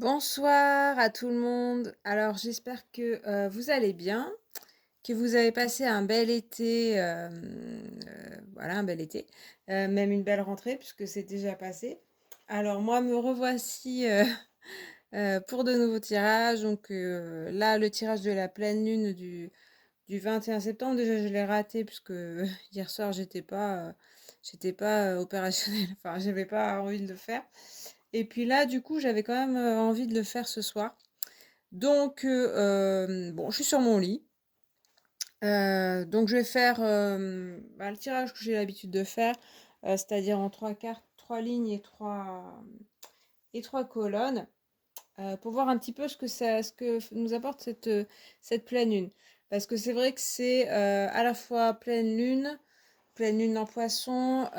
Bonsoir à tout le monde. Alors j'espère que vous allez bien, que vous avez passé un bel été, voilà, un bel été, même une belle rentrée puisque c'est déjà passé. Alors moi me revoici pour de nouveaux tirages. Donc là, le tirage de la pleine lune du 21 septembre, déjà je l'ai raté puisque hier soir j'étais pas opérationnelle, enfin j'avais pas envie de le faire. Et puis là, du coup, j'avais quand même envie de le faire ce soir. Donc, bon, je suis sur mon lit. Donc, je vais faire le tirage que j'ai l'habitude de faire, c'est-à-dire en trois cartes, trois lignes et trois colonnes, pour voir un petit peu ce que nous apporte cette pleine lune. Parce que c'est vrai que c'est à la fois pleine lune en poisson,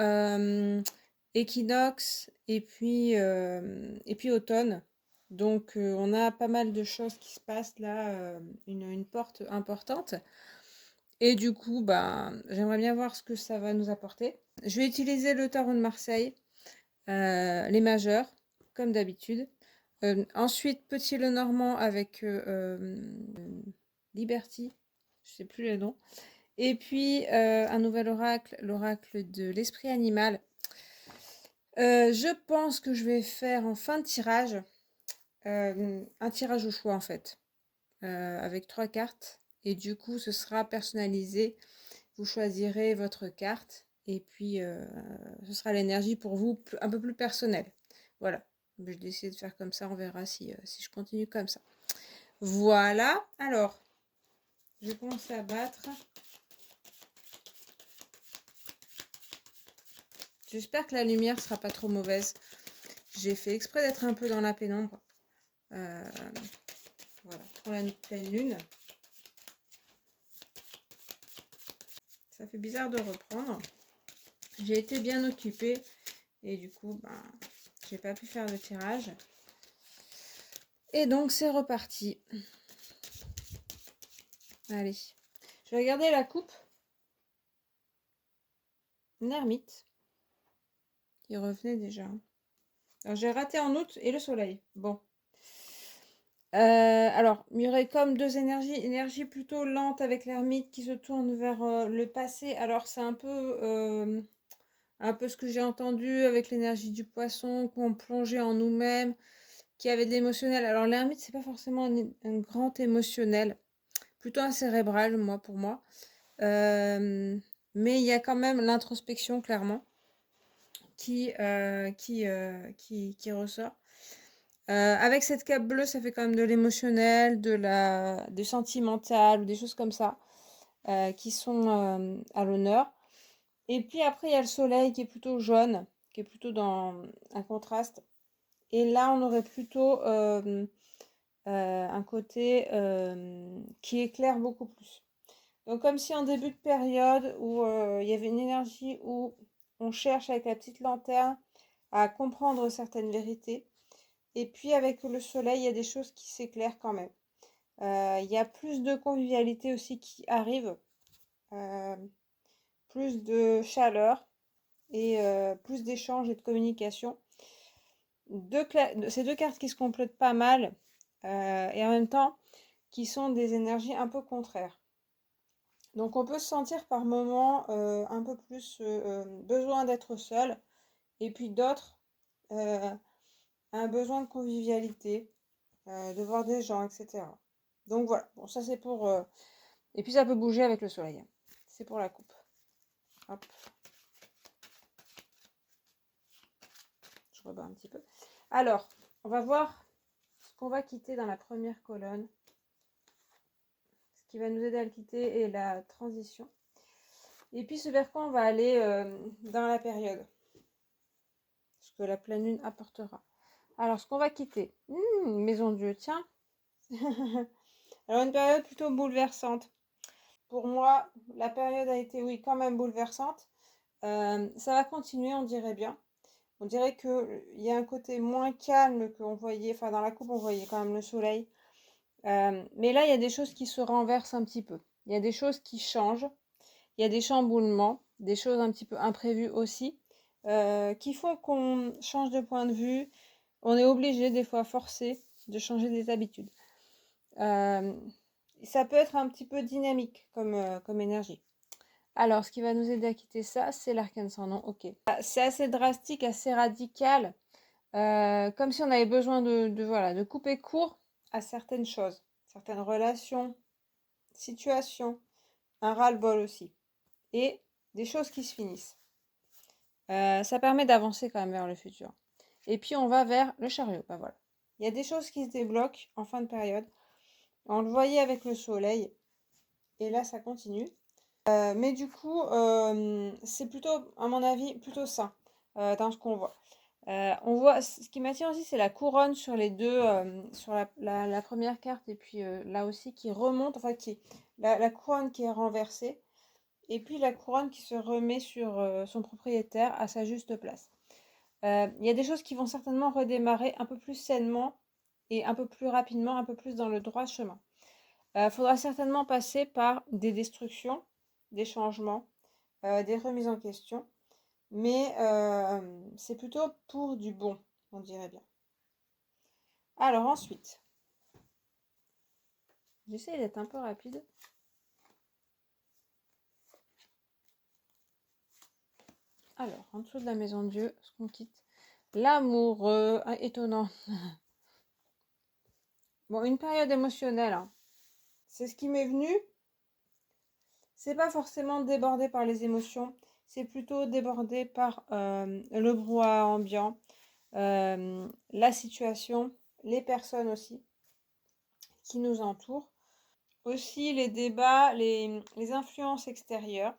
équinoxe et puis automne. Donc on a pas mal de choses qui se passent là, une porte importante. Et du coup, bah, j'aimerais bien voir ce que ça va nous apporter. Je vais utiliser le tarot de Marseille, les majeurs, comme d'habitude. Ensuite, Petit Lenormand avec Liberty, je sais plus le nom. Et puis un nouvel oracle, l'oracle de l'esprit animal. Je pense que je vais faire en fin de tirage un tirage au choix en fait, avec trois cartes. Et du coup, ce sera personnalisé. Vous choisirez votre carte et puis ce sera l'énergie pour vous un peu plus personnelle. Voilà. Je vais essayer de faire comme ça. On verra si je continue comme ça. Voilà. Alors, je vais commencer à battre. J'espère que la lumière sera pas trop mauvaise. J'ai fait exprès d'être un peu dans la pénombre. Euh, voilà, pour la pleine lune. Ça fait bizarre de reprendre. J'ai été bien occupée et du coup, ben, j'ai pas pu faire de tirage. Et donc, c'est reparti. Allez. Je vais regarder la coupe. Une ermite qui revenait déjà. Alors, j'ai raté en août et le soleil. Bon. Alors, il y aurait comme deux énergies. Énergie plutôt lente avec l'ermite qui se tourne vers le passé. Alors, c'est un peu ce que j'ai entendu avec l'énergie du poisson, qu'on plongeait en nous-mêmes, qui avait de l'émotionnel. Alors, l'ermite, c'est pas forcément un grand émotionnel, plutôt un cérébral, pour moi. Mais il y a quand même l'introspection, clairement, qui ressort. Avec cette cape bleue, ça fait quand même de l'émotionnel, du sentimental, ou des choses comme ça, qui sont à l'honneur. Et puis après, il y a le soleil qui est plutôt jaune, qui est plutôt dans un contraste. Et là, on aurait plutôt un côté qui éclaire beaucoup plus. Donc comme si en début de période où il y avait une énergie où on cherche avec la petite lanterne à comprendre certaines vérités. Et puis avec le soleil, il y a des choses qui s'éclairent quand même. Il y a plus de convivialité aussi qui arrive, euh, plus de chaleur et plus d'échanges et de communication. Ces deux cartes qui se complètent pas mal et en même temps qui sont des énergies un peu contraires. Donc on peut se sentir par moments un peu plus besoin d'être seul et puis d'autres un besoin de convivialité, de voir des gens, etc. Donc voilà, bon ça c'est pour... Et puis ça peut bouger avec le soleil. C'est pour la coupe. Hop, je rebats un petit peu. Alors, on va voir ce qu'on va quitter dans la première colonne. Ce qui va nous aider à le quitter est la transition. Et puis ce vers quoi on va aller dans la période. Ce que la pleine lune apportera. Alors, ce qu'on va quitter. Maison de Dieu, tiens. Alors, une période plutôt bouleversante. Pour moi, la période a été, oui, quand même bouleversante. Ça va continuer, on dirait bien. On dirait qu'il y a un côté moins calme qu'on voyait. Enfin, dans la coupe, on voyait quand même le soleil. Mais là, il y a des choses qui se renversent un petit peu. Il y a des choses qui changent. Il y a des chamboulements, des choses un petit peu imprévues aussi, qui font qu'on change de point de vue. On est obligé, des fois forcé, de changer des habitudes. Ça peut être un petit peu dynamique comme énergie. Alors, ce qui va nous aider à quitter ça, c'est l'arcane sans nom. Ok. C'est assez drastique, assez radical, comme si on avait besoin de couper court à certaines choses, certaines relations, situations, un ras-le-bol aussi, et des choses qui se finissent. Ça permet d'avancer quand même vers le futur. Et puis, on va vers le chariot. Ben voilà. Il y a des choses qui se débloquent en fin de période. On le voyait avec le soleil. Et là, ça continue. Mais du coup, c'est plutôt, à mon avis, plutôt sain dans ce qu'on voit. On voit, ce qui m'attire aussi, c'est la couronne sur les deux, sur la première carte et puis là aussi qui remonte, enfin la couronne qui est renversée et puis la couronne qui se remet sur son propriétaire à sa juste place. Il y a des choses qui vont certainement redémarrer un peu plus sainement et un peu plus rapidement, un peu plus dans le droit chemin. Faudra certainement passer par des destructions, des changements, des remises en question, mais c'est plutôt pour du bon, on dirait bien. Alors ensuite, j'essaie d'être un peu rapide. Alors, en dessous de la maison de Dieu, ce qu'on quitte, l'amoureux, étonnant. Bon, une période émotionnelle, hein. C'est ce qui m'est venu. C'est pas forcément débordé par les émotions, c'est plutôt débordé par le brouhaha ambiant, la situation, les personnes aussi qui nous entourent. Aussi les débats, les influences extérieures,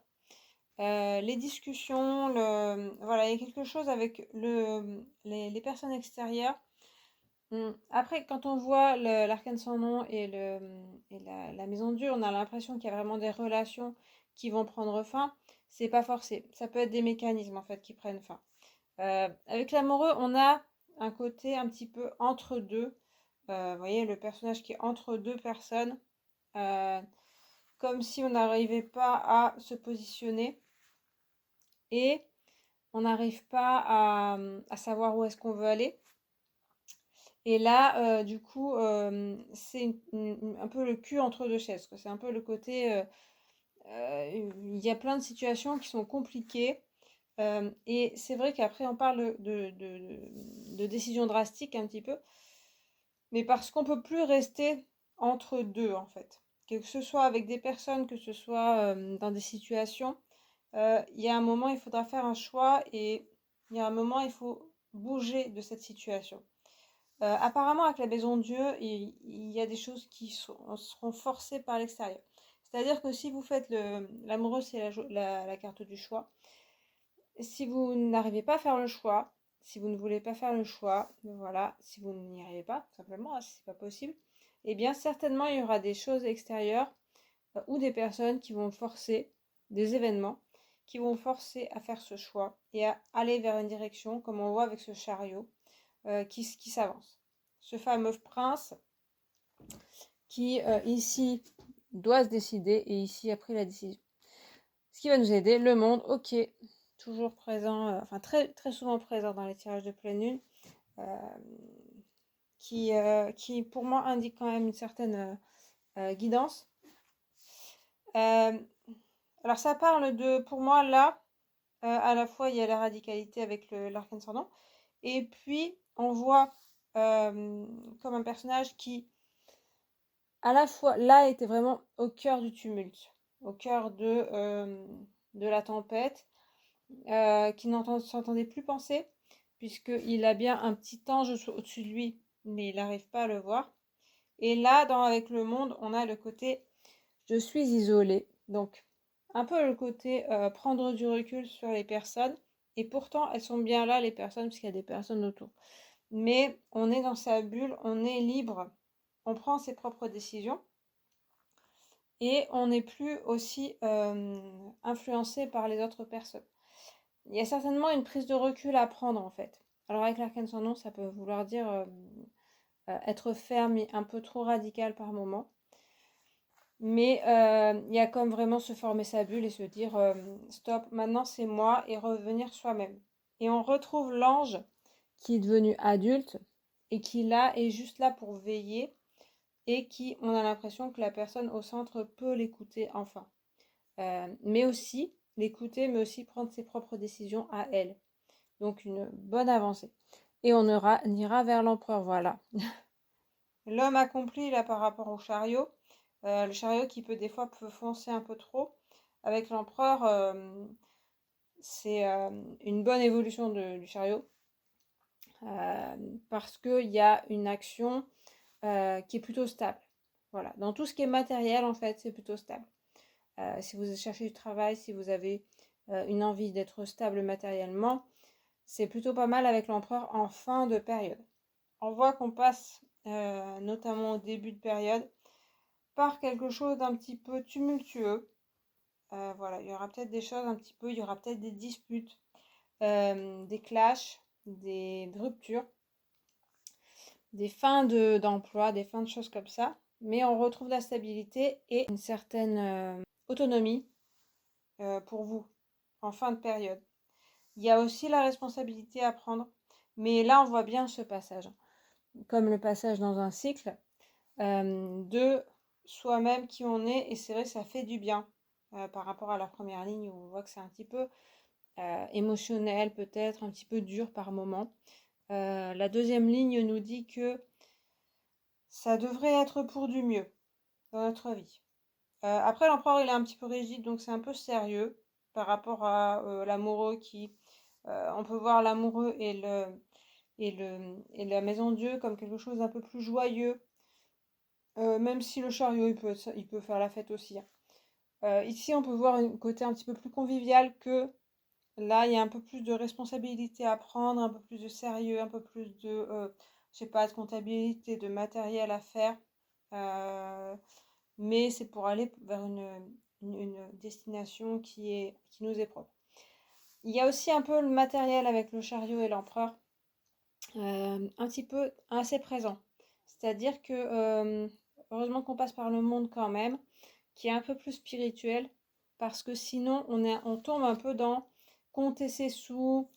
les discussions, voilà, il y a quelque chose avec les personnes extérieures. Après, quand on voit l'arcane sans nom et la maison de Dieu, on a l'impression qu'il y a vraiment des relations qui vont prendre fin. C'est pas forcé. Ça peut être des mécanismes en fait qui prennent fin. Avec l'amoureux, on a un côté un petit peu entre deux. Vous voyez, le personnage qui est entre deux personnes, comme si on n'arrivait pas à se positionner et on n'arrive pas à savoir où est-ce qu'on veut aller. Et là, du coup, c'est un peu le cul entre deux chaises, quoi. C'est un peu le côté, il y a plein de situations qui sont compliquées. Et c'est vrai qu'après, on parle de décisions drastiques un petit peu, mais parce qu'on peut plus rester entre deux, en fait. Que ce soit avec des personnes, que ce soit dans des situations, il y a un moment, il faudra faire un choix et il y a un moment, il faut bouger de cette situation. Apparemment, avec la maison de Dieu, il y a des choses qui seront forcées par l'extérieur. C'est-à-dire que si vous faites l'amoureux, c'est la carte du choix. Si vous n'arrivez pas à faire le choix, si vous ne voulez pas faire le choix, voilà, si vous n'y arrivez pas, tout simplement, si c'est pas possible, eh bien certainement il y aura des choses extérieures ou des personnes qui vont forcer, des événements qui vont forcer à faire ce choix et à aller vers une direction, comme on voit avec ce chariot qui s'avance. Ce fameux prince qui ici doit se décider et ici a pris la décision. Ce qui va nous aider, le monde, ok, toujours présent, enfin très, très souvent présent dans les tirages de pleine lune, qui pour moi indique quand même une certaine guidance. Alors ça parle de, pour moi là, à la fois il y a la radicalité avec l'arcane sans nom, et puis on voit comme un personnage qui, à la fois, là, était vraiment au cœur du tumulte, au cœur de la tempête, qui s'entendait plus penser, puisqu'il a bien un petit ange au-dessus de lui, mais il n'arrive pas à le voir. Et là, avec le monde, on a le côté je suis isolée. Donc, un peu le côté prendre du recul sur les personnes. Et pourtant, elles sont bien là, les personnes, parce qu'il y a des personnes autour. Mais on est dans sa bulle, on est libre, on prend ses propres décisions. Et on n'est plus aussi influencé par les autres personnes. Il y a certainement une prise de recul à prendre en fait. Alors avec l'arcane sans nom, ça peut vouloir dire être ferme et un peu trop radical par moment. Mais il y a comme vraiment se former sa bulle et se dire stop, maintenant c'est moi et revenir soi-même. Et on retrouve l'ange qui est devenu adulte et qui là est juste là pour veiller et qui, on a l'impression que la personne au centre peut l'écouter enfin. Mais aussi l'écouter, mais aussi prendre ses propres décisions à elle. Donc une bonne avancée. Et on ira vers l'empereur, voilà. L'homme accompli, là, par rapport au chariot, le chariot qui peut des fois peut foncer un peu trop. Avec l'empereur, c'est une bonne évolution du chariot. Parce qu'il y a une action qui est plutôt stable. Voilà. Dans tout ce qui est matériel, en fait, c'est plutôt stable. Si vous cherchez du travail, si vous avez une envie d'être stable matériellement, c'est plutôt pas mal avec l'empereur en fin de période. On voit qu'on passe, notamment au début de période, par quelque chose d'un petit peu tumultueux. Voilà, il y aura peut-être des choses un petit peu, il y aura peut-être des disputes, des clashs, des ruptures, des fins d'emploi, des fins de choses comme ça. Mais on retrouve la stabilité et une certaine autonomie pour vous en fin de période. Il y a aussi la responsabilité à prendre, mais là on voit bien ce passage, comme le passage dans un cycle de soi-même qui on est, et c'est vrai que ça fait du bien par rapport à la première ligne où on voit que c'est un petit peu émotionnel, peut-être un petit peu dur par moment. La deuxième ligne nous dit que ça devrait être pour du mieux dans notre vie. Après, l'empereur il est un petit peu rigide, donc c'est un peu sérieux par rapport à l'amoureux qui... on peut voir l'amoureux et la maison Dieu comme quelque chose d'un peu plus joyeux, même si le chariot il peut faire la fête aussi, hein. Ici, on peut voir un côté un petit peu plus convivial que là, il y a un peu plus de responsabilité à prendre, un peu plus de sérieux, un peu plus de, je sais pas, de comptabilité, de matériel à faire. Euh, mais c'est pour aller vers une destination qui nous est propre. Il y a aussi un peu le matériel avec le chariot et l'empereur, un petit peu assez présent. C'est-à-dire que, heureusement qu'on passe par le monde quand même, qui est un peu plus spirituel, parce que sinon on tombe un peu dans compter ses sous,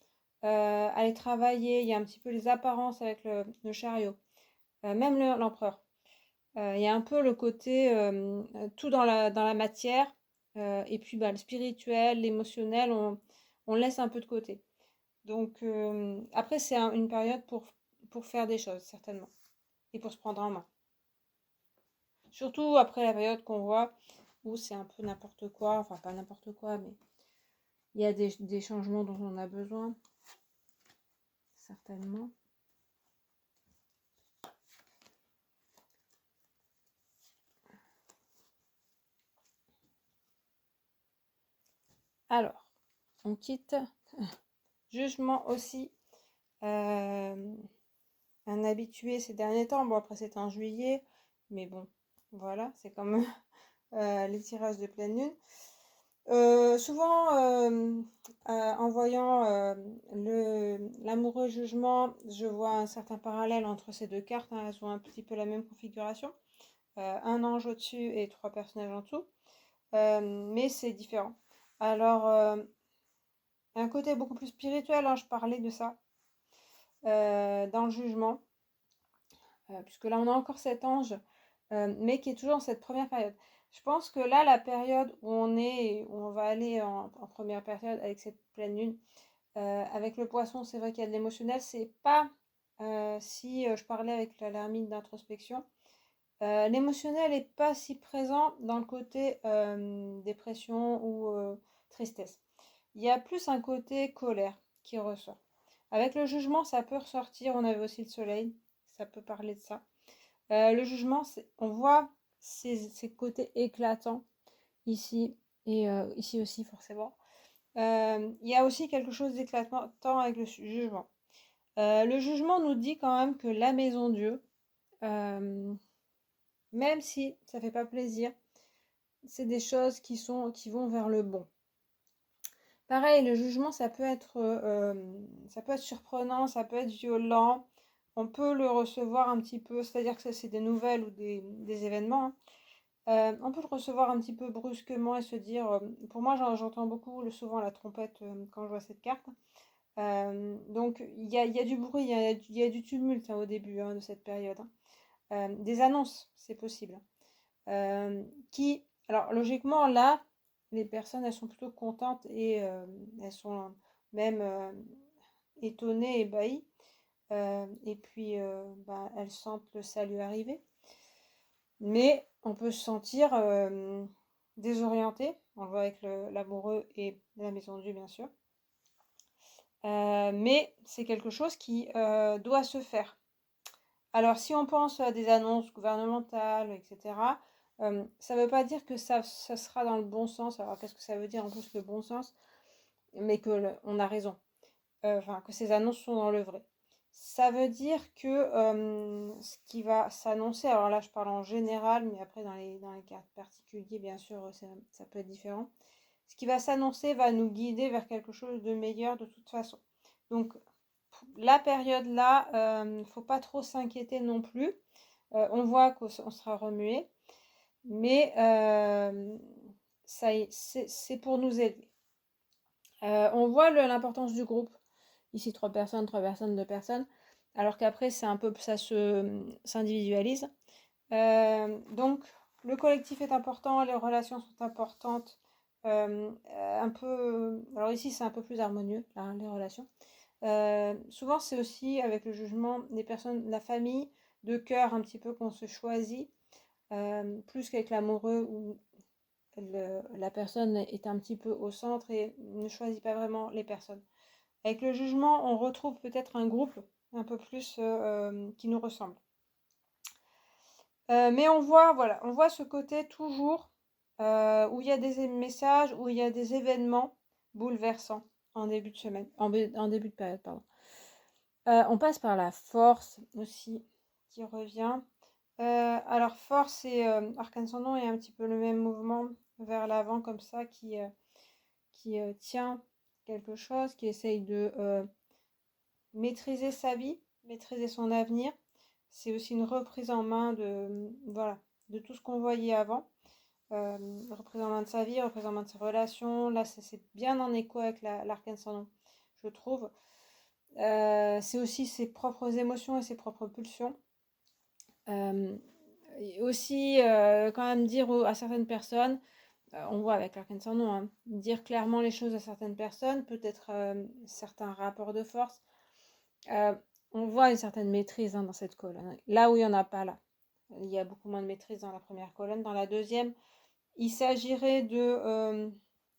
aller travailler, il y a un petit peu les apparences avec le chariot, même l'empereur. Il y a un peu le côté tout dans la matière, et puis bah, le spirituel, l'émotionnel, on laisse un peu de côté. Donc après, c'est une période pour faire des choses, certainement, et pour se prendre en main. Surtout après la période qu'on voit où c'est un peu n'importe quoi, enfin pas n'importe quoi, mais il y a des changements dont on a besoin, certainement. Alors, on quitte jugement aussi. Un habitué ces derniers temps. Bon, après, c'était en juillet, mais bon, voilà, c'est comme les tirages de pleine lune. Souvent, en voyant l'amoureux jugement, je vois un certain parallèle entre ces deux cartes, hein. Elles ont un petit peu la même configuration. Un ange au-dessus et trois personnages en dessous. Mais c'est différent. Alors, un côté beaucoup plus spirituel, hein, je parlais de ça, dans le jugement. Puisque là on a encore cet ange, mais qui est toujours dans cette première période. Je pense que là, la période où on va aller en première période avec cette pleine lune, avec le poisson, c'est vrai qu'il y a de l'émotionnel, c'est pas si je parlais avec la l'ermite d'introspection, l'émotionnel n'est pas si présent dans le côté dépression ou tristesse. Il y a plus un côté colère qui ressort. Avec le jugement, ça peut ressortir, on avait aussi le soleil, ça peut parler de ça. Le jugement, on voit ces côtés éclatants ici et ici aussi forcément. Il y a aussi quelque chose d'éclatant avec le jugement. Le jugement nous dit quand même que la maison Dieu, même si ça fait pas plaisir, c'est des choses qui vont vers le bon. Pareil, le jugement, ça peut être surprenant, ça peut être violent. On peut le recevoir un petit peu, c'est-à-dire que ça, c'est des nouvelles ou des événements, hein. On peut le recevoir un petit peu brusquement et se dire, pour moi, j'entends beaucoup souvent la trompette quand je vois cette carte. Donc il y a du bruit, il y a du tumulte au début de cette période. Des annonces, c'est possible. Alors logiquement, là, les personnes, elles sont plutôt contentes et elles sont même étonnées, ébahies. Et puis, elles sentent le salut arriver. Mais on peut se sentir désorienté. On le voit avec l'amoureux et la maison de Dieu, bien sûr. Mais c'est quelque chose qui doit se faire. Alors, si on pense à des annonces gouvernementales, etc., ça ne veut pas dire que ça sera dans le bon sens. Alors, qu'est-ce que ça veut dire en plus le bon sens? Mais on a raison. Que ces annonces sont dans le vrai. Ça veut dire que ce qui va s'annoncer, alors là je parle en général, mais après dans les cas particuliers, bien sûr, ça peut être différent. Ce qui va s'annoncer va nous guider vers quelque chose de meilleur de toute façon. Donc la période là, faut pas trop s'inquiéter non plus. On voit qu'on sera remué, mais ça c'est pour nous aider. On voit l'importance du groupe. Ici 3 personnes, 2 personnes. Alors qu'après, c'est un peu, ça s'individualise. Donc, le collectif est important, les relations sont importantes. Un peu, alors ici, c'est un peu plus harmonieux, là, les relations. Souvent, c'est aussi avec le jugement des personnes, la famille, de cœur un petit peu qu'on se choisit, plus qu'avec l'amoureux où la personne est un petit peu au centre et ne choisit pas vraiment les personnes. Avec le jugement, on retrouve peut-être un groupe un peu plus qui nous ressemble. Mais on voit ce côté toujours où il y a des messages, où il y a des événements bouleversants en début de semaine, en début de période, pardon. On passe par la force aussi qui revient. Alors force et arcane sans nom est un petit peu le même mouvement vers l'avant comme ça qui tient quelque chose, qui essaye de maîtriser sa vie, maîtriser son avenir. C'est aussi une reprise en main de tout ce qu'on voyait avant. Reprise en main de sa vie, reprise en main de ses relations. Là, c'est bien en écho avec l'arcane sans nom, je trouve. C'est aussi ses propres émotions et ses propres pulsions. Et aussi, quand même dire à certaines personnes, on voit avec l'arcane sans nom, hein, dire clairement les choses à certaines personnes, peut-être certains rapports de force. On voit une certaine maîtrise dans cette colonne. Là où il n'y en a pas là. Il y a beaucoup moins de maîtrise dans la première colonne. Dans la deuxième, il s'agirait de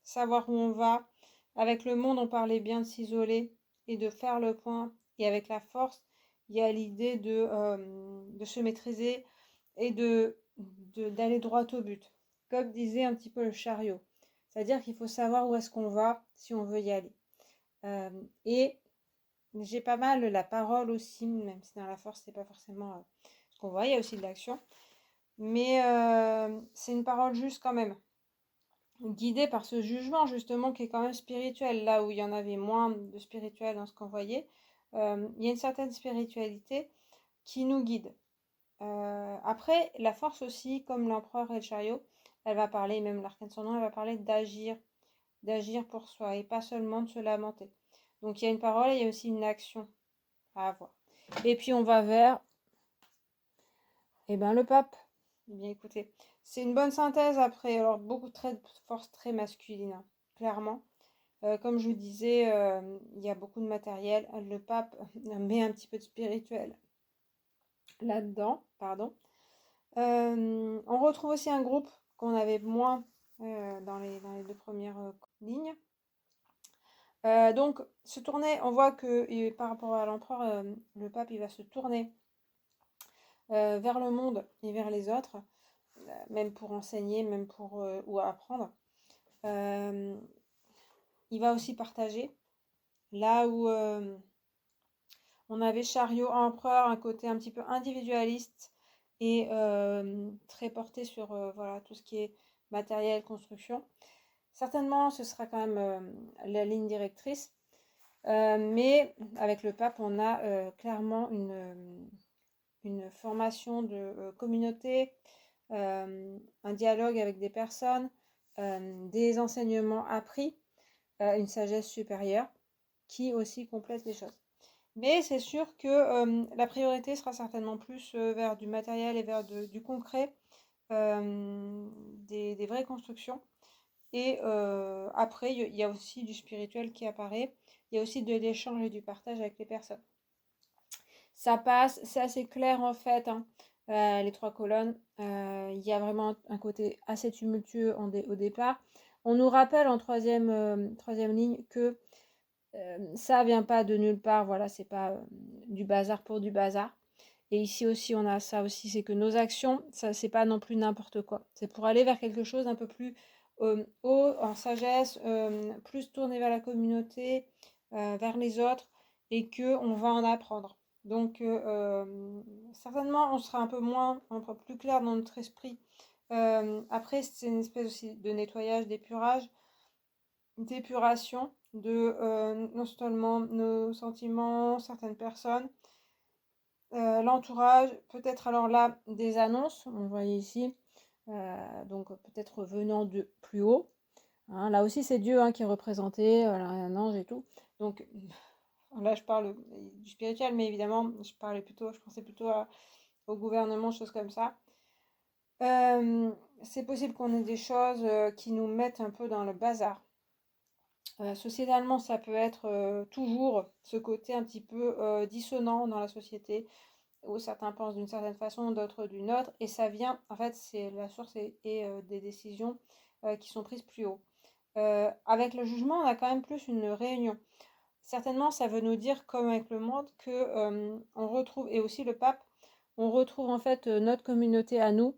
savoir où on va. Avec le monde, on parlait bien de s'isoler et de faire le point. Et avec la force, il y a l'idée de se maîtriser et d'aller droit au but. Comme disait un petit peu le chariot. C'est-à-dire qu'il faut savoir où est-ce qu'on va si on veut y aller. Et j'ai pas mal la parole aussi, même si dans la force, c'est pas forcément ce qu'on voit, il y a aussi de l'action. Mais c'est une parole juste quand même, guidée par ce jugement justement qui est quand même spirituel, là où il y en avait moins de spirituel dans ce qu'on voyait. Il y a une certaine spiritualité qui nous guide. Après, la force aussi, comme l'empereur et le chariot, elle va parler, même l'arcane son nom, elle va parler d'agir pour soi et pas seulement de se lamenter. Donc il y a une parole et il y a aussi une action à avoir. Et puis on va vers le pape. Eh bien écoutez, c'est une bonne synthèse après. Alors beaucoup de traits de force très masculine, hein, clairement. Comme je vous disais, il y a beaucoup de matériel. Le pape met un petit peu de spirituel là-dedans, pardon. On retrouve aussi un groupe qu'on avait moins dans les 2 premières lignes. Donc se tourner, on voit que par rapport à l'empereur, le pape il va se tourner vers le monde et vers les autres, même pour enseigner, même pour ou apprendre. Il va aussi partager. Là où on avait chariot empereur, un côté un petit peu individualiste et très porté sur tout ce qui est matériel, construction. Certainement, ce sera quand même la ligne directrice. Mais avec le pape, on a clairement une formation de communauté, un dialogue avec des personnes, des enseignements appris, une sagesse supérieure. qui aussi complètent les choses. Mais c'est sûr que la priorité sera certainement plus vers du matériel et vers du concret, des vraies constructions. Et après, il y a aussi du spirituel qui apparaît. Il y a aussi de l'échange et du partage avec les personnes. Ça passe, c'est assez clair en fait, hein, les trois colonnes. Il y a vraiment un côté assez tumultueux au départ. On nous rappelle en troisième ligne que ça vient pas de nulle part, voilà, c'est pas du bazar pour du bazar. Et ici aussi, on a ça aussi, c'est que nos actions, ça c'est pas non plus n'importe quoi. C'est pour aller vers quelque chose d'un peu plus haut, en sagesse, plus tourné vers la communauté, vers les autres, et que on va en apprendre. Donc certainement, on sera un peu plus clair dans notre esprit. Après, c'est une espèce aussi de nettoyage, d'épuration de non seulement nos sentiments, certaines personnes, l'entourage, peut-être alors là des annonces, on voyait ici, donc peut-être venant de plus haut. Hein, là aussi c'est Dieu, hein, qui est représenté, un ange et tout. Donc là je parle du spirituel, mais évidemment je pensais plutôt au gouvernement, choses comme ça. C'est possible qu'on ait des choses qui nous mettent un peu dans le bazar. Sociétalement, ça peut être toujours ce côté un petit peu dissonant dans la société, où certains pensent d'une certaine façon, d'autres d'une autre, et ça vient, en fait, c'est la source des décisions qui sont prises plus haut. Avec le jugement, on a quand même plus une réunion. Certainement, ça veut nous dire, comme avec le monde, que on retrouve, et aussi le pape, on retrouve en fait notre communauté à nous,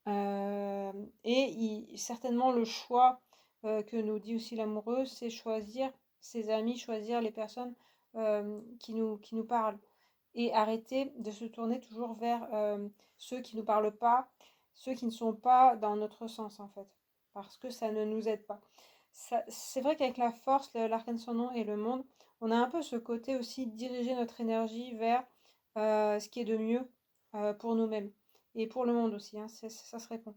et certainement le choix que nous dit aussi l'amoureux, c'est choisir ses amis, choisir les personnes qui nous parlent et arrêter de se tourner toujours vers ceux qui ne nous parlent pas, ceux qui ne sont pas dans notre sens en fait, parce que ça ne nous aide pas. C'est vrai qu'avec la force, l'arcane sans nom et le monde, on a un peu ce côté aussi diriger notre énergie vers ce qui est de mieux pour nous-mêmes et pour le monde aussi, hein, ça se répond.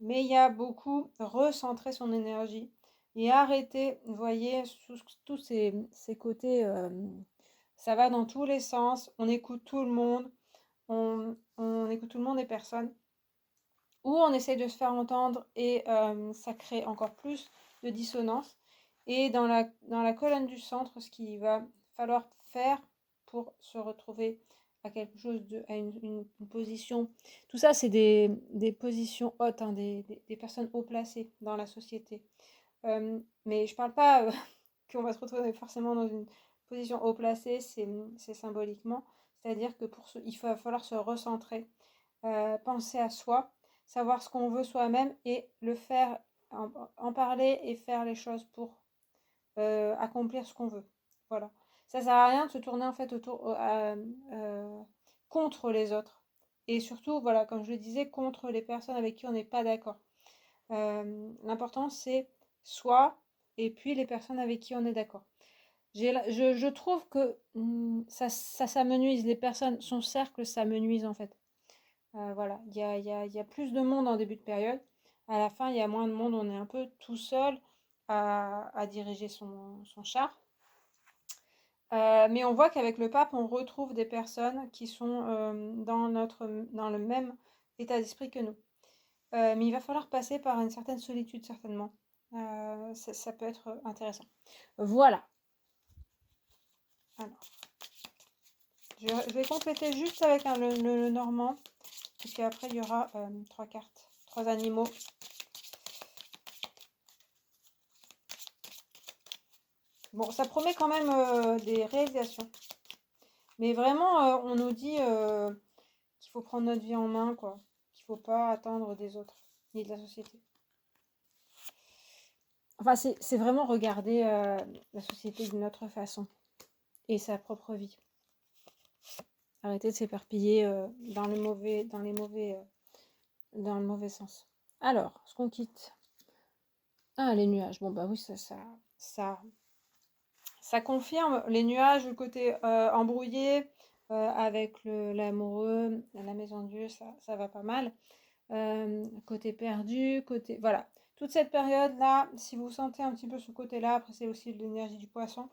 Mais il y a beaucoup recentrer son énergie et arrêter, vous voyez, tous ces côtés, ça va dans tous les sens, on écoute tout le monde, on écoute tout le monde et personne, ou on essaie de se faire entendre et ça crée encore plus de dissonance. Et dans la colonne du centre, ce qu'il va falloir faire pour se retrouver à quelque chose à une position. Tout ça, c'est des positions hautes, hein, des personnes haut placées dans la société. Mais je parle pas qu'on va se retrouver forcément dans une position haut placée, c'est symboliquement. C'est-à-dire que il va falloir se recentrer, penser à soi, savoir ce qu'on veut soi-même et le faire, en parler et faire les choses pour accomplir ce qu'on veut. Voilà. Ça sert à rien de se tourner en fait contre les autres. Et surtout, voilà, comme je le disais, contre les personnes avec qui on n'est pas d'accord. L'important, c'est soi et puis les personnes avec qui on est d'accord. Je trouve que ça s'amenuise, les personnes, son cercle s'amenuise en fait. Voilà, il y a plus de monde en début de période. À la fin, il y a moins de monde, on est un peu tout seul à diriger son char. Mais on voit qu'avec le pape, on retrouve des personnes qui sont dans le même état d'esprit que nous. Mais il va falloir passer par une certaine solitude, certainement. Ça peut être intéressant. Voilà. Alors, je vais compléter juste avec le normand, puisqu'après il y aura 3 cartes, 3 animaux. Bon, ça promet quand même des réalisations. Mais vraiment, on nous dit qu'il faut prendre notre vie en main, quoi. Qu'il ne faut pas attendre des autres, ni de la société. Enfin, c'est vraiment regarder la société d'une autre façon. Et sa propre vie. Arrêter de s'éparpiller dans le mauvais sens. Alors, ce qu'on quitte. Ah, les nuages. Bon, bah oui, ça confirme les nuages, le côté embrouillé avec l'amoureux, la maison de Dieu, ça va pas mal. Côté perdu, côté. Voilà. Toute cette période-là, si vous sentez un petit peu ce côté-là, après c'est aussi l'énergie du poisson,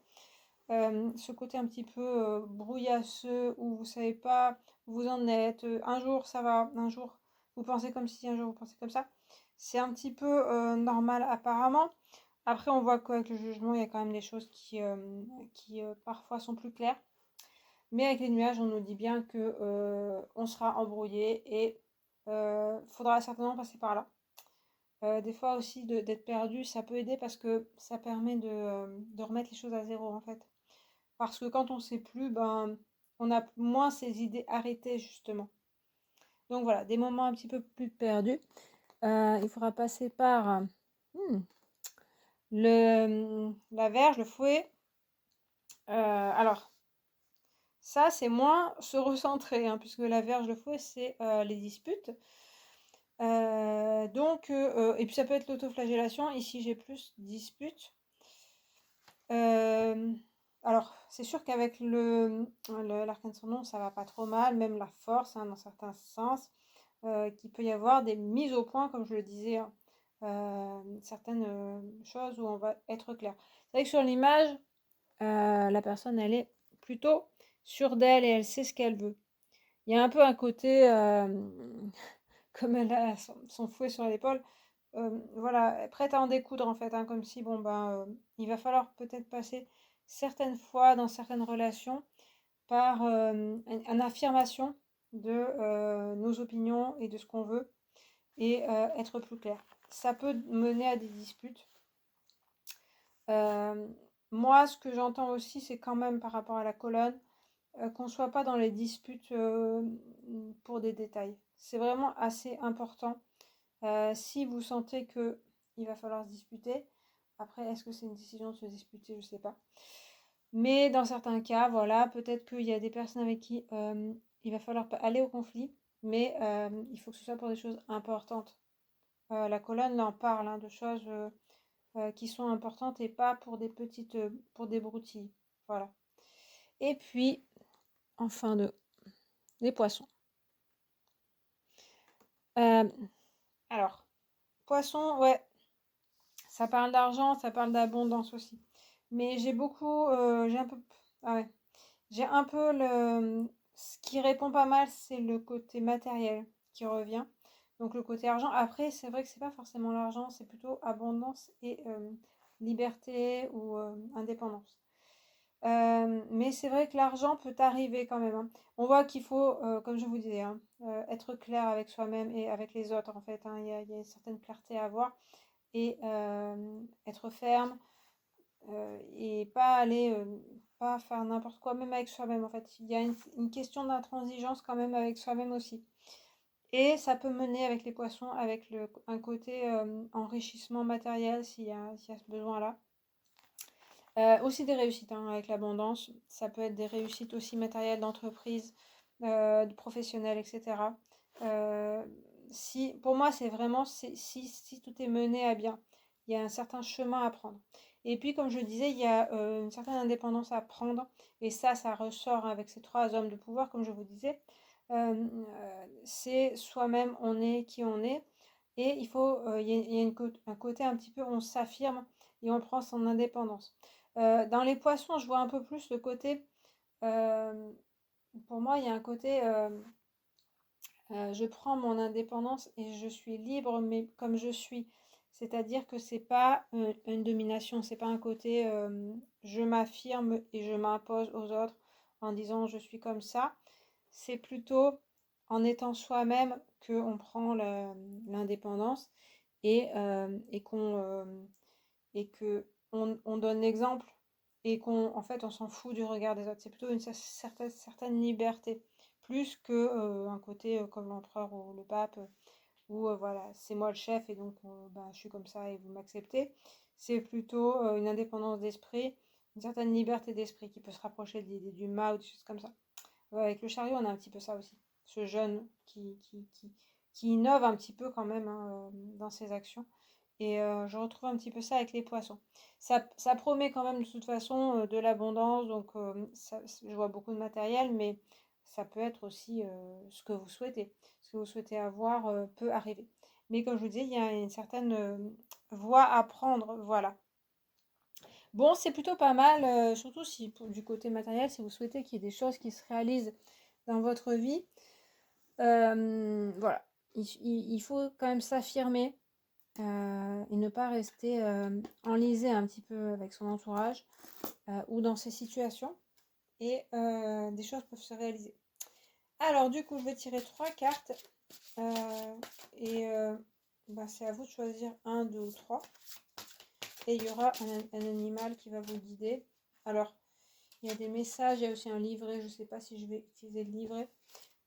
ce côté un petit peu brouillasseux où vous savez pas où vous en êtes. Un jour ça va, un jour vous pensez comme ci, un jour vous pensez comme ça. C'est un petit peu normal apparemment. Après, on voit qu'avec le jugement, il y a quand même des choses qui parfois sont plus claires. Mais avec les nuages, on nous dit bien que on sera embrouillé et faudra certainement passer par là. Des fois aussi d'être perdu, ça peut aider parce que ça permet de remettre les choses à zéro en fait. Parce que quand on sait plus, ben on a moins ces idées arrêtées justement. Donc voilà, des moments un petit peu plus perdus. Il faudra passer par la verge, le fouet. Alors, ça, c'est moins se recentrer, hein, puisque la verge, le fouet, c'est les disputes. Et puis ça peut être l'autoflagellation. Ici, j'ai plus disputes. Alors, c'est sûr qu'avec l'arcane sans nom, ça va pas trop mal, même la force, hein, dans certains sens, qu'il peut y avoir des mises au point, comme je le disais, hein, certaines choses où on va être clair. C'est vrai que sur l'image, la personne, elle est plutôt sûre d'elle et elle sait ce qu'elle veut. Il y a un peu un côté, comme elle a son fouet sur l'épaule, voilà, prête à en découdre en fait, hein, comme si, bon, ben, il va falloir peut-être passer certaines fois dans certaines relations par une affirmation de nos opinions et de ce qu'on veut et être plus clair. Ça peut mener à des disputes. Moi, ce que j'entends aussi, c'est quand même par rapport à la colonne, qu'on ne soit pas dans les disputes pour des détails. C'est vraiment assez important. Si vous sentez que il va falloir se disputer, après, est-ce que c'est une décision de se disputer? Je ne sais pas. Mais dans certains cas, voilà, peut-être qu'il y a des personnes avec qui il va falloir aller au conflit, mais il faut que ce soit pour des choses importantes. La colonne là, en parle, hein, de choses qui sont importantes et pas pour des petites, pour des broutilles. Voilà. Et puis, enfin, les poissons. Alors, poisson, ouais, ça parle d'argent, ça parle d'abondance aussi. Mais j'ai un peu, ah ouais, j'ai un peu ce qui répond pas mal, c'est le côté matériel qui revient. Donc le côté argent. Après, c'est vrai que c'est pas forcément l'argent, c'est plutôt abondance et liberté ou indépendance. Mais c'est vrai que l'argent peut arriver quand même, hein. On voit qu'il faut, comme je vous disais, hein, être clair avec soi-même et avec les autres en fait, hein. Il y a une certaine clarté à avoir et être ferme et pas faire n'importe quoi, même avec soi-même en fait. Il y a une question d'intransigeance quand même avec soi-même aussi. Et ça peut mener avec les poissons, avec un côté enrichissement matériel s'il y a ce besoin-là. Aussi des réussites, hein, avec l'abondance. Ça peut être des réussites aussi matérielles d'entreprise, de professionnels, etc. Pour moi, c'est vraiment si tout est mené à bien. Il y a un certain chemin à prendre. Et puis, comme je disais, il y a une certaine indépendance à prendre. Et ça ressort avec ces trois hommes de pouvoir, comme je vous disais. C'est soi-même, on est qui on est. Et il y a un côté un petit peu, on s'affirme et on prend son indépendance. Dans les poissons, je vois un peu plus le côté, euh, pour moi, il y a un côté, je prends mon indépendance et je suis libre, mais comme je suis. C'est-à-dire que c'est pas une domination, c'est pas un côté, je m'affirme et je m'impose aux autres en disant je suis comme ça. C'est plutôt en étant soi-même qu'on prend l'indépendance et que on donne l'exemple et qu'en fait on s'en fout du regard des autres. C'est plutôt une certaine liberté, plus que un côté comme l'empereur ou le pape, où voilà, c'est moi le chef et donc bah, je suis comme ça et vous m'acceptez. C'est plutôt une indépendance d'esprit, une certaine liberté d'esprit qui peut se rapprocher de l'idée du mât ou des choses comme ça. Avec le chariot, on a un petit peu ça aussi. Ce jeune qui innove un petit peu quand même, hein, dans ses actions. Et je retrouve un petit peu ça avec les poissons. Ça promet quand même de toute façon de l'abondance, donc je vois beaucoup de matériel, mais ça peut être aussi ce que vous souhaitez. Ce que vous souhaitez avoir peut arriver. Mais comme je vous disais, il y a une certaine voie à prendre, voilà. Bon, c'est plutôt pas mal, surtout si du côté matériel, si vous souhaitez qu'il y ait des choses qui se réalisent dans votre vie. Voilà, il faut quand même s'affirmer et ne pas rester enlisé un petit peu avec son entourage ou dans ces situations. Et des choses peuvent se réaliser. Alors, du coup, je vais tirer 3 cartes. Et c'est à vous de choisir un, deux ou trois. Et il y aura un animal qui va vous guider. Alors, il y a des messages, il y a aussi un livret. Je ne sais pas si je vais utiliser le livret.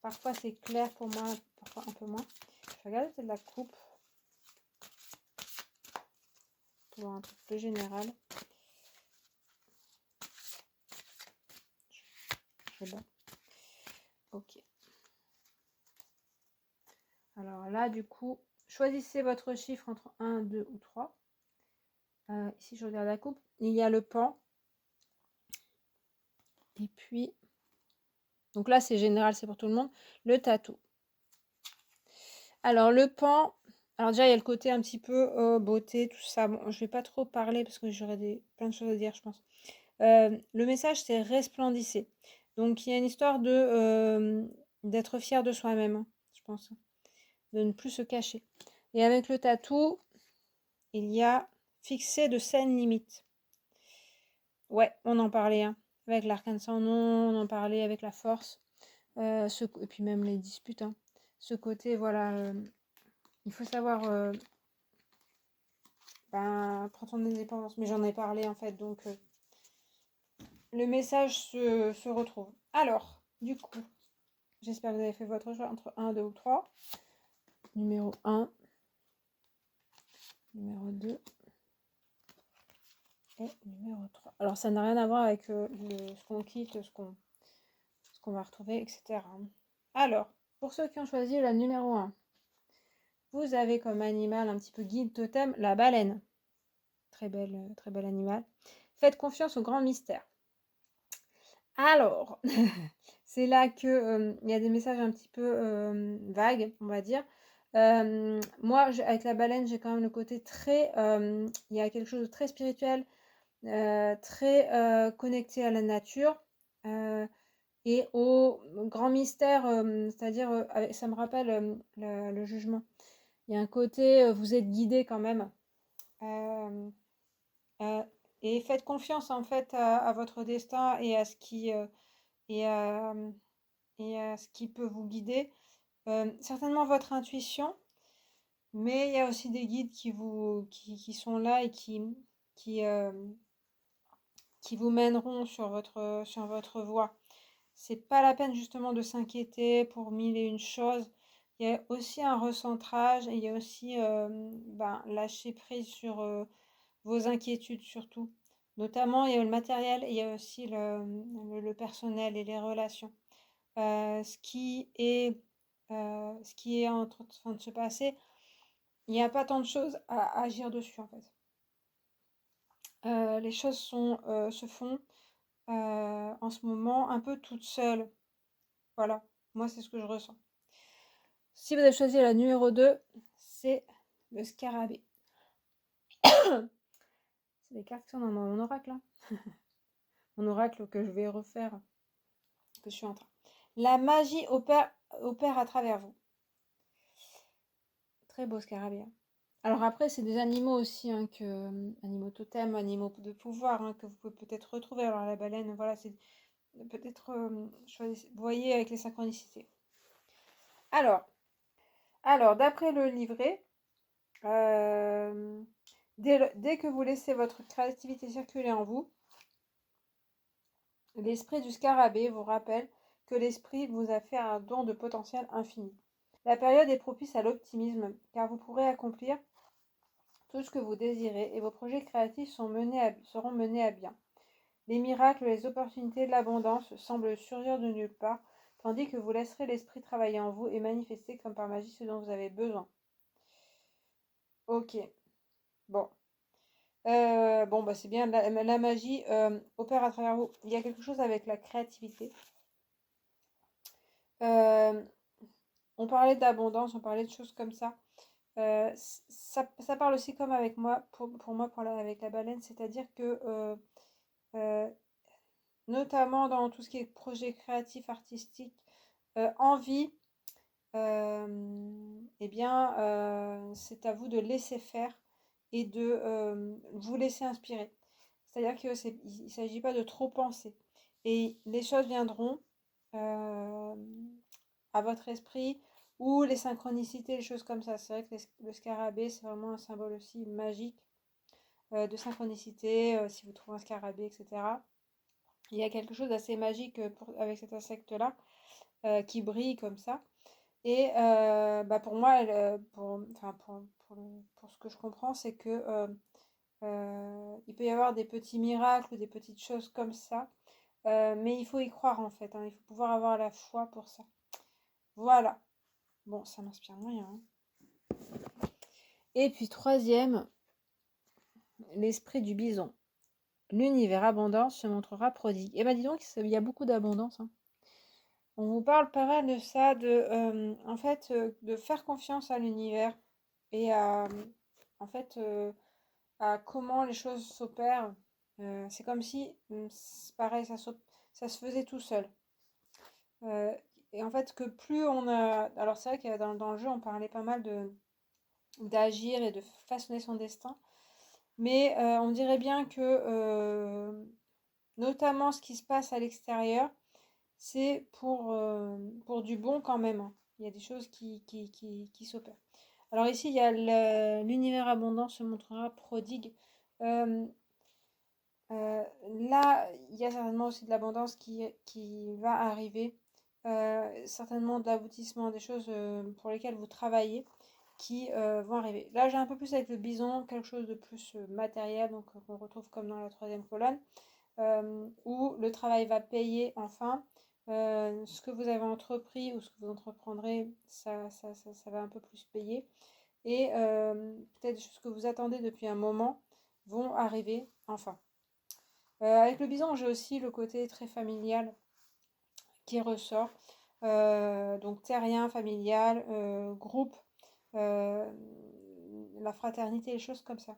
Parfois, c'est clair pour moi, parfois un peu moins. Je vais regarder peut-être la coupe. Pour voir un truc plus général. C'est bon. Ok. Alors là, du coup, choisissez votre chiffre entre 1, 2 ou 3. Ici, je regarde la coupe. Il y a le pan. Et puis, donc là, c'est général, c'est pour tout le monde. Le tatou. Alors, le pan. Alors déjà, il y a le côté un petit peu beauté, tout ça. Bon, je vais pas trop parler parce que j'aurais plein de choses à dire, je pense. Le message, c'est resplendissez. Donc, il y a une histoire d'être fier de soi-même, hein, je pense. De ne plus se cacher. Et avec le tatou, il y a fixer de saines limites. Ouais, on en parlait, hein. Avec l'arcane sans nom, on en parlait avec la force. Et puis même les disputes, hein. Ce côté, voilà, il faut savoir prendre son indépendance. Mais j'en ai parlé en fait, donc le message se retrouve. Alors, du coup, j'espère que vous avez fait votre choix entre 1, 2 ou 3. Numéro 1, numéro 2 et numéro 3. Alors, ça n'a rien à voir avec ce qu'on quitte, ce qu'on va retrouver, etc. Alors, pour ceux qui ont choisi la numéro 1, vous avez comme animal un petit peu guide totem la baleine. Très bel animal. Faites confiance au grand mystère. Alors, c'est là que il y a des messages un petit peu vagues, on va dire. Moi, avec la baleine, j'ai quand même le côté très... il y a quelque chose de très spirituel, très connecté à la nature et au grand mystère, c'est-à-dire, ça me rappelle le jugement. Il y a un côté, vous êtes guidé quand même. Euh, euh, et faites confiance en fait à votre destin et à ce qui et à, et à ce qui peut vous guider. Certainement votre intuition, mais il y a aussi des guides qui sont là et qui, euh, qui vous mèneront sur votre voie. C'est pas la peine justement de s'inquiéter pour mille et une choses. Il y a aussi un recentrage et il y a aussi lâcher prise sur vos inquiétudes surtout. Notamment, il y a le matériel et il y a aussi le personnel et les relations. Ce qui est en train de se passer, il n'y a pas tant de choses à agir dessus en fait. Les choses se font en ce moment un peu toutes seules. Voilà, moi c'est ce que je ressens. Si vous avez choisi la numéro 2, c'est le scarabée. C'est les cartes qui sont dans mon oracle. Hein. Mon oracle que je vais refaire, que je suis en train. La magie opère à travers vous. Très beau scarabée. Hein. Alors après, c'est des animaux aussi, hein, animaux totems, animaux de pouvoir, hein, que vous pouvez peut-être retrouver. Alors la baleine, voilà, c'est peut-être, voyez avec les synchronicités. Alors d'après le livret, dès que vous laissez votre créativité circuler en vous, l'esprit du scarabée vous rappelle que l'esprit vous a fait un don de potentiel infini. La période est propice à l'optimisme, car vous pourrez accomplir tout ce que vous désirez et vos projets créatifs seront menés à bien. Les miracles, les opportunités de l'abondance semblent surgir de nulle part, tandis que vous laisserez l'esprit travailler en vous et manifester comme par magie ce dont vous avez besoin. Ok, bon. C'est bien, la magie opère à travers vous. Il y a quelque chose avec la créativité. On parlait d'abondance, on parlait de choses comme ça. Ça parle aussi comme avec moi, pour moi, avec la baleine, c'est-à-dire que euh, notamment dans tout ce qui est projet créatif, artistique, envie, eh bien, c'est à vous de laisser faire et de vous laisser inspirer. C'est-à-dire qu'il ne s'agit pas de trop penser. Et les choses viendront euh, à votre esprit ou les synchronicités, les choses comme ça. C'est vrai que le scarabée, c'est vraiment un symbole aussi magique de synchronicité, si vous trouvez un scarabée, etc. Il y a quelque chose d'assez magique avec cet insecte-là qui brille comme ça. Et bah pour moi, enfin pour ce que je comprends, c'est que il peut y avoir des petits miracles ou des petites choses comme ça. Mais il faut y croire en fait, hein. Il faut pouvoir avoir la foi pour ça. Voilà. Bon, ça m'inspire moyen, hein. Et puis troisième, l'esprit du bison. L'univers abondant se montrera prodigue. Et ben dis donc, il y a beaucoup d'abondance, hein. On vous parle pas mal de ça, en fait, de faire confiance à l'univers et en fait, à comment les choses s'opèrent. C'est comme si, c'est pareil, ça se faisait tout seul. Euh, et en fait, que plus on a... Alors c'est vrai que dans le jeu, on parlait pas mal d'agir et de façonner son destin. Mais on dirait bien que, notamment ce qui se passe à l'extérieur, c'est pour du bon quand même, hein. Il y a des choses qui s'opèrent. Alors ici, il y a l'univers abondant se montrera prodigue. Euh, Là, il y a certainement aussi de l'abondance qui va arriver. Certainement de l'aboutissement, des choses pour lesquelles vous travaillez qui vont arriver. Là, j'ai un peu plus avec le bison, quelque chose de plus matériel, donc qu'on retrouve comme dans la troisième colonne, où le travail va payer enfin. Ce que vous avez entrepris ou ce que vous entreprendrez, ça va un peu plus payer. Et peut-être des choses que vous attendez depuis un moment vont arriver enfin. Avec le bison, j'ai aussi le côté très familial qui ressort. Donc terrien, familial, groupe, euh, la fraternité, les choses comme ça,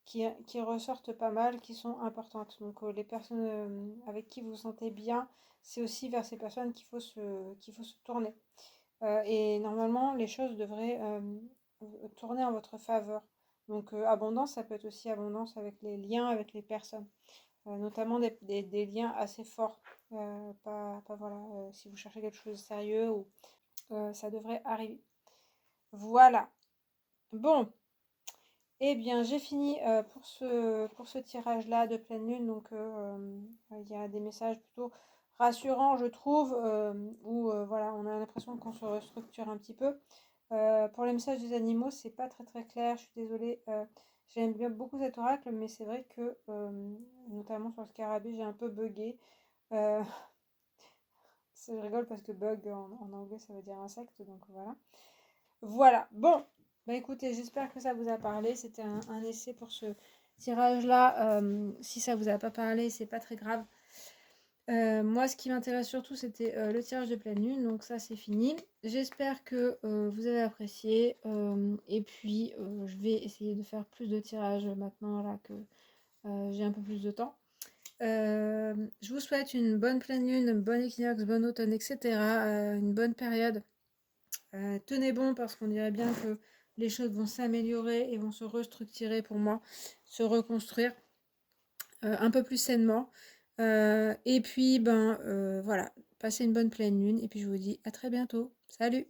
qui ressortent pas mal, qui sont importantes. Donc les personnes avec qui vous vous sentez bien, c'est aussi vers ces personnes qu'il faut se tourner. Et normalement, les choses devraient tourner en votre faveur. Donc abondance, ça peut être aussi abondance avec les liens avec les personnes. Notamment des liens assez forts. Pas voilà, si vous cherchez quelque chose de sérieux, ou, ça devrait arriver. Voilà. Bon, eh bien, j'ai fini pour ce tirage-là de pleine lune. Donc, il y a des messages plutôt rassurants, je trouve, où voilà, on a l'impression qu'on se restructure un petit peu. Pour les messages des animaux, c'est pas très très clair. Je suis désolée. J'aime bien beaucoup cet oracle, mais c'est vrai que, notamment sur le scarabée, j'ai un peu bugué. Euh, je rigole parce que bug en anglais, ça veut dire insecte, donc voilà. Voilà, bon, bah écoutez, j'espère que ça vous a parlé. C'était un essai pour ce tirage-là. Si ça vous a pas parlé, c'est pas très grave. Moi, ce qui m'intéresse surtout, c'était le tirage de pleine lune, donc ça, c'est fini. J'espère que vous avez apprécié. Et puis, je vais essayer de faire plus de tirages maintenant, là que j'ai un peu plus de temps. Je vous souhaite une bonne pleine lune, un bon équinoxe, bon automne, etc. Une bonne période. Tenez bon parce qu'on dirait bien que les choses vont s'améliorer et vont se restructurer pour moi, se reconstruire un peu plus sainement. Et puis, ben voilà, passez une bonne pleine lune et puis je vous dis à très bientôt. Salut!